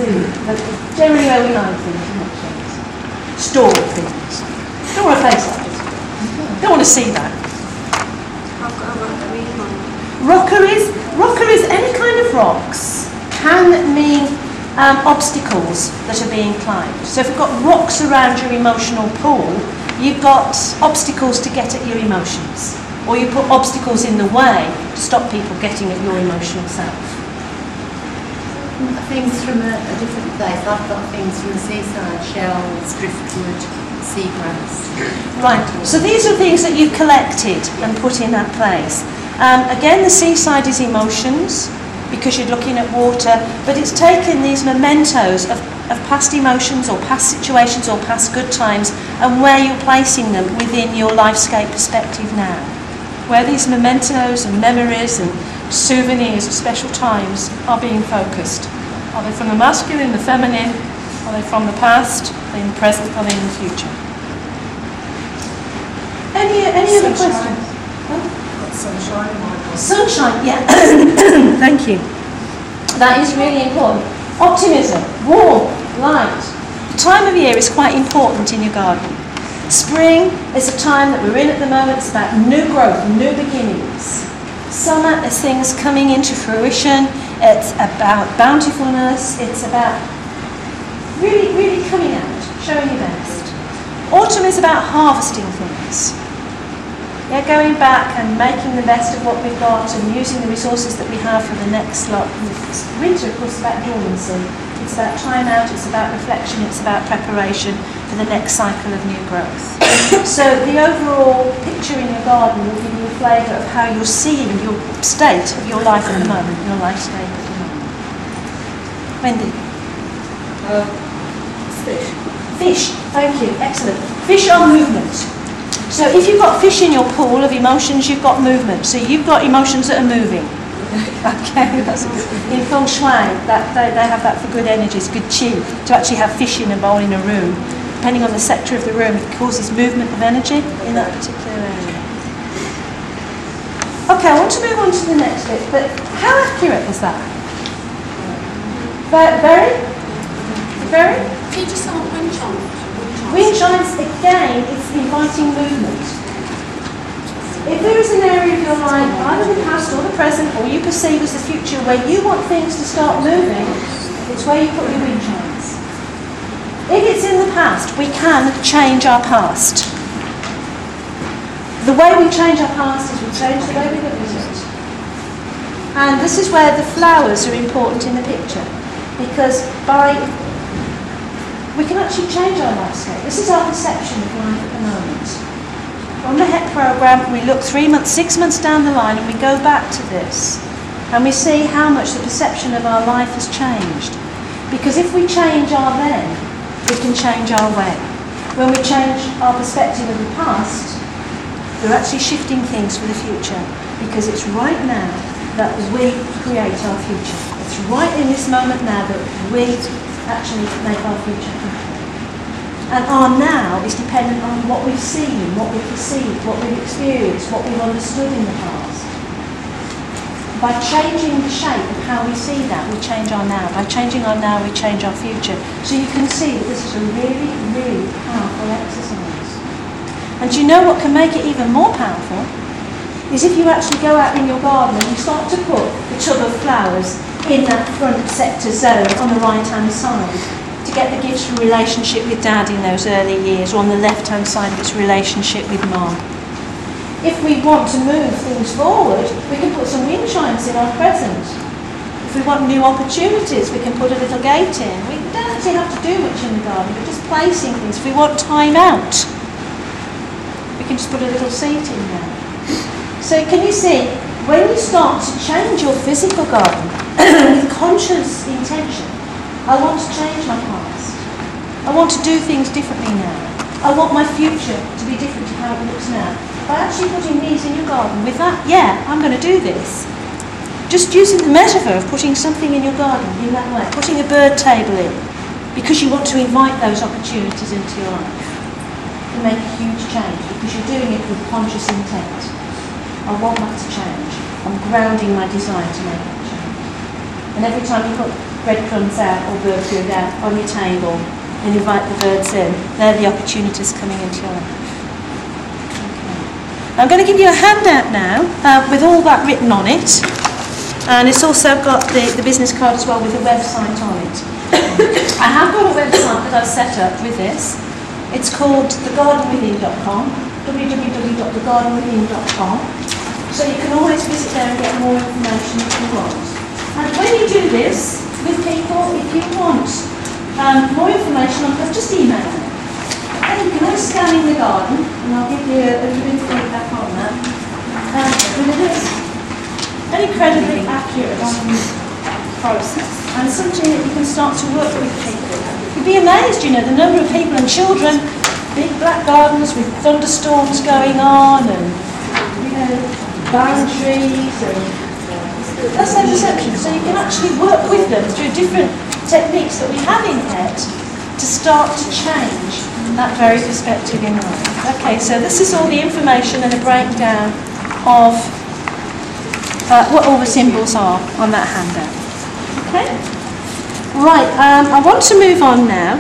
food. But generally where we hide things, not things. Store things. Don't want a place like this. Don't want to see that. I've got a rockery one. Rockeries, any kind of rocks can mean obstacles that are being climbed. So if you've got rocks around your emotional pool, you've got obstacles to get at your emotions. Or you put obstacles in the way to stop people getting at your emotional self. Things from a different place. I've got things from the seaside, shells, driftwood, seagrass. Right, so these are things that you've collected and put in that place. Again, the seaside is emotions, because you're looking at water, but it's taken these mementos of past emotions or past situations or past good times and where you're placing them within your lifescape perspective now. Where these mementos and memories and souvenirs of special times are being focused. Are they from the masculine, the feminine? Are they from the past? Are they in the present? Are they in the future? Any other questions? Sunshine, yeah. Thank you. That is really important. Optimism, warmth, light. The time of year is quite important in your garden. Spring is a time that we're in at the moment. It's about new growth, new beginnings. Summer is things coming into fruition. It's about bountifulness. It's about really, really coming out, showing your best. Autumn is about harvesting things. Yeah, going back and making the best of what we've got and using the resources that we have for the next lot. Winter, of course, is about dormancy. It's about time out, it's about reflection, it's about preparation for the next cycle of new growth. So the overall picture in your garden will give you a flavour of how you're seeing your state of your life at the moment, your lifescape at the moment. Wendy? Fish. Fish, thank you, excellent. Fish are movement. So if you've got fish in your pool of emotions, you've got movement. So you've got emotions that are moving. Okay, that's in feng shui, that they have that for good energies, good qi, to actually have fish in a bowl in a room. Depending on the sector of the room, it causes movement of energy in that particular area. Okay, I want to move on to the next bit, but how accurate is that? Very? Very? Can you just start wind chimes? Wind chimes, again, it's inviting movement. If there is an area of your life, either the past or the present, or you perceive as the future, where you want things to start moving, it's where you put your wind chimes. If it's in the past, we can change our past. The way we change our past is we change the way we look at it. And this is where the flowers are important in the picture, because we can actually change our lifestyle. This is our perception of life at the moment. On the HEP programme, we look 3 months, 6 months down the line and we go back to this and we see how much the perception of our life has changed. Because if we change our then, we can change our when. When we change our perspective of the past, we're actually shifting things for the future, because it's right now that we create our future. It's right in this moment now that we actually make our future happen. And our now is dependent on what we've seen, what we've perceived, what we've experienced, what we've understood in the past. By changing the shape of how we see that, we change our now. By changing our now, we change our future. So you can see that this is a really, really powerful exercise. And do you know what can make it even more powerful? Is if you actually go out in your garden and you start to put the tub of flowers in that front sector zone on the right-hand side, to get the gifts from relationship with Dad in those early years, or on the left-hand side of its relationship with Mom. If we want to move things forward, we can put some wind chimes in our present. If we want new opportunities, we can put a little gate in. We don't actually have to do much in the garden, we're just placing things. If we want time out, we can just put a little seat in there. So can you see, when you start to change your physical garden with conscious intention, I want to change my past. I want to do things differently now. I want my future to be different to how it looks now. By actually putting these in your garden with that, yeah, I'm going to do this. Just using the metaphor of putting something in your garden in that way, putting a bird table in, because you want to invite those opportunities into your life. Can make a huge change, because you're doing it with conscious intent. I want that to change. I'm grounding my desire to make that change. And every time you put breadcrumbs out or bird food out on your table and invite the birds in. They're the opportunities coming into your life. Okay. I'm going to give you a handout now with all that written on it, and it's also got the business card as well with a website on it. I have got a website that I've set up with this. It's called thegarden3.com, www.thegarden3.com. So you can always visit there and get more information if you want. And when you do this with people, if you want more information on that, just email me. And you can always scan in the garden, and I'll give you a little bit of feedback on that. And it is an incredibly accurate process, and something that you can start to work with people. You'd be amazed, you know, the number of people and children, big black gardens with thunderstorms going on, and you know, barren trees, and that's their perception. So you can actually work with them through different techniques that we have in PET to start to change that very perspective in life. Okay, so this is all the information and a breakdown of what all the symbols are on that handout. Okay? Right, I want to move on now